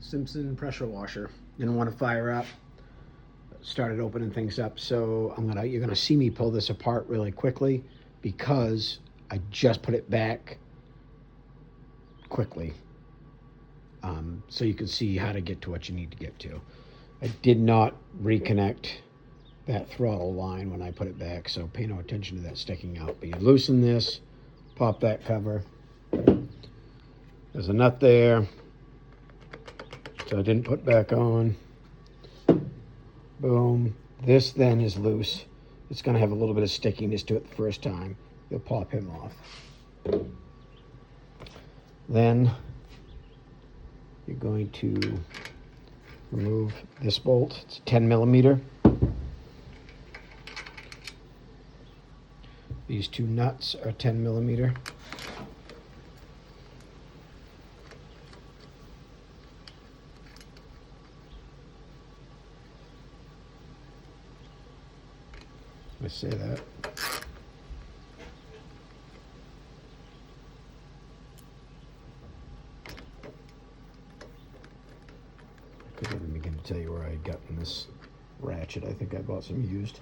Simpson pressure washer. Didn't want to fire up. Started opening things up. So you're gonna see me pull this apart really quickly because I just put it back quickly. So you can see how to get to what you need to get to. I did not reconnect that throttle line when I put it back, so pay no attention to that sticking out. But you loosen this, pop that cover. There's a nut there, so I didn't put back on. Boom. This then is loose. It's going to have a little bit of stickiness to it the first time. You'll pop him off. Then you're going to remove this bolt. It's 10 millimeter. These two nuts are 10 millimeter. I say that. I couldn't even begin to tell you where I got in this ratchet. I think I bought some used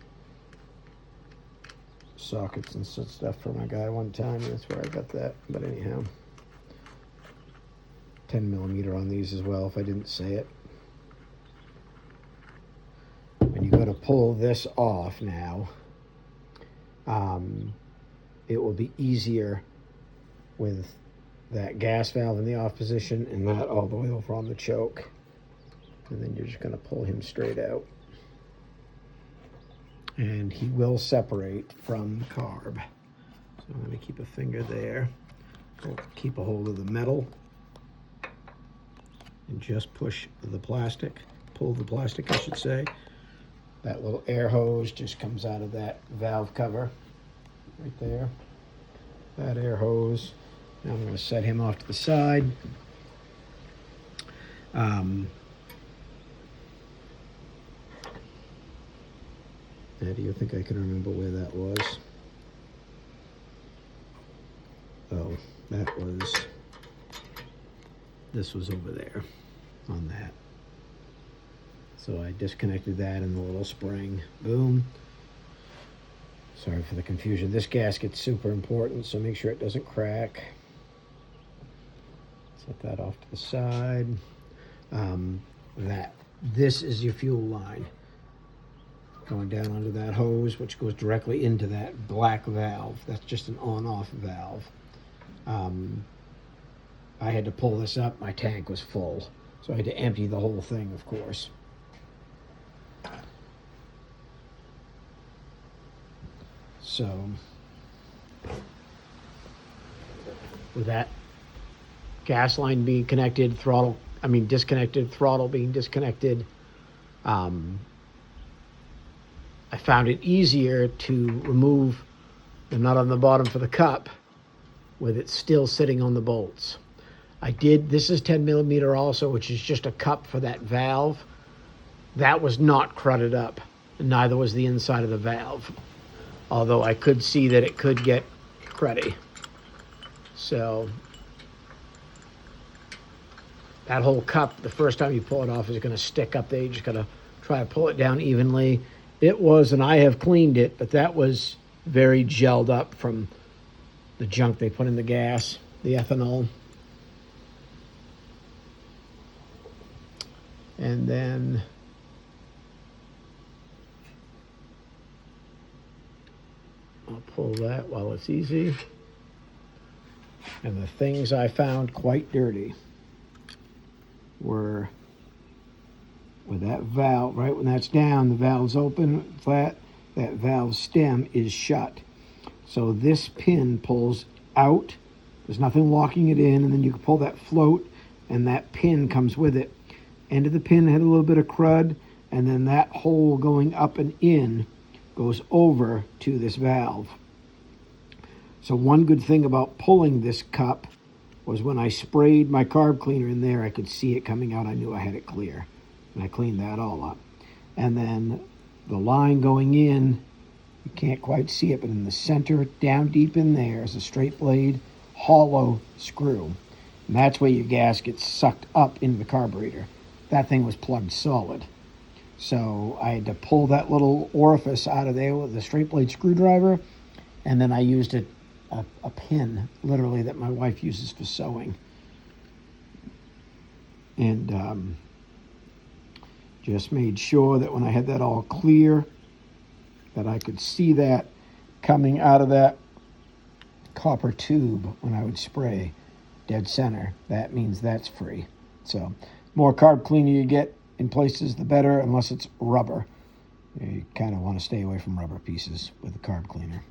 sockets and such stuff for my guy one time. That's where I got that. But anyhow, 10 millimeter on these as well, if I didn't say it. When you go to pull this off now, it will be easier with that gas valve in the off position and that all the way over on the choke. And then you're just going to pull him straight out. And he will separate from the carb. So I'm going to keep a finger there. Keep a hold of the metal. And just push the plastic. Pull the plastic, I should say. That little air hose just comes out of that valve cover. Right there. That air hose. Now I'm going to set him off to the side. Now, do you think I can remember where that was? Oh, this was over there on that. So I disconnected that in the little spring. Boom. Sorry for the confusion. This gasket's super important, so make sure it doesn't crack. Set that off to the side. This is your fuel line. Going down under that hose, which goes directly into that black valve. That's just an on-off valve. I had to pull this up. My tank was full, so I had to empty the whole thing, of course. So, with that gas line being connected, disconnected, throttle being disconnected, I found it easier to remove the nut on the bottom for the cup with it still sitting on the bolts. This is 10 millimeter also, which is just a cup for that valve. That was not crudded up, and neither was the inside of the valve. Although I could see that it could get cruddy. So that whole cup, the first time you pull it off, is going to stick up there. You just got to try to pull it down evenly. It was, and I have cleaned it, but that was very gelled up from the junk they put in the gas, the ethanol. And then I'll pull that while it's easy. And the things I found quite dirty were with that valve, right when that's down, the valve's open, flat, that valve stem is shut. So this pin pulls out, there's nothing locking it in, and then you can pull that float, and that pin comes with it. End of the pin had a little bit of crud, and then that hole going up and in goes over to this valve. So one good thing about pulling this cup was when I sprayed my carb cleaner in there, I could see it coming out. I knew I had it clear. And I cleaned that all up. And then the line going in, you can't quite see it, but in the center, down deep in there, is a straight blade, hollow screw. And that's where your gas gets sucked up into the carburetor. that thing was plugged solid. So I had to pull that little orifice out of there with a straight blade screwdriver, and then I used a pin, literally, that my wife uses for sewing. And just made sure that when I had that all clear, that I could see that coming out of that copper tube when I would spray dead center. That means that's free. So more carb cleaner you get in places, the better, unless it's rubber. You kind of want to stay away from rubber pieces with a carb cleaner.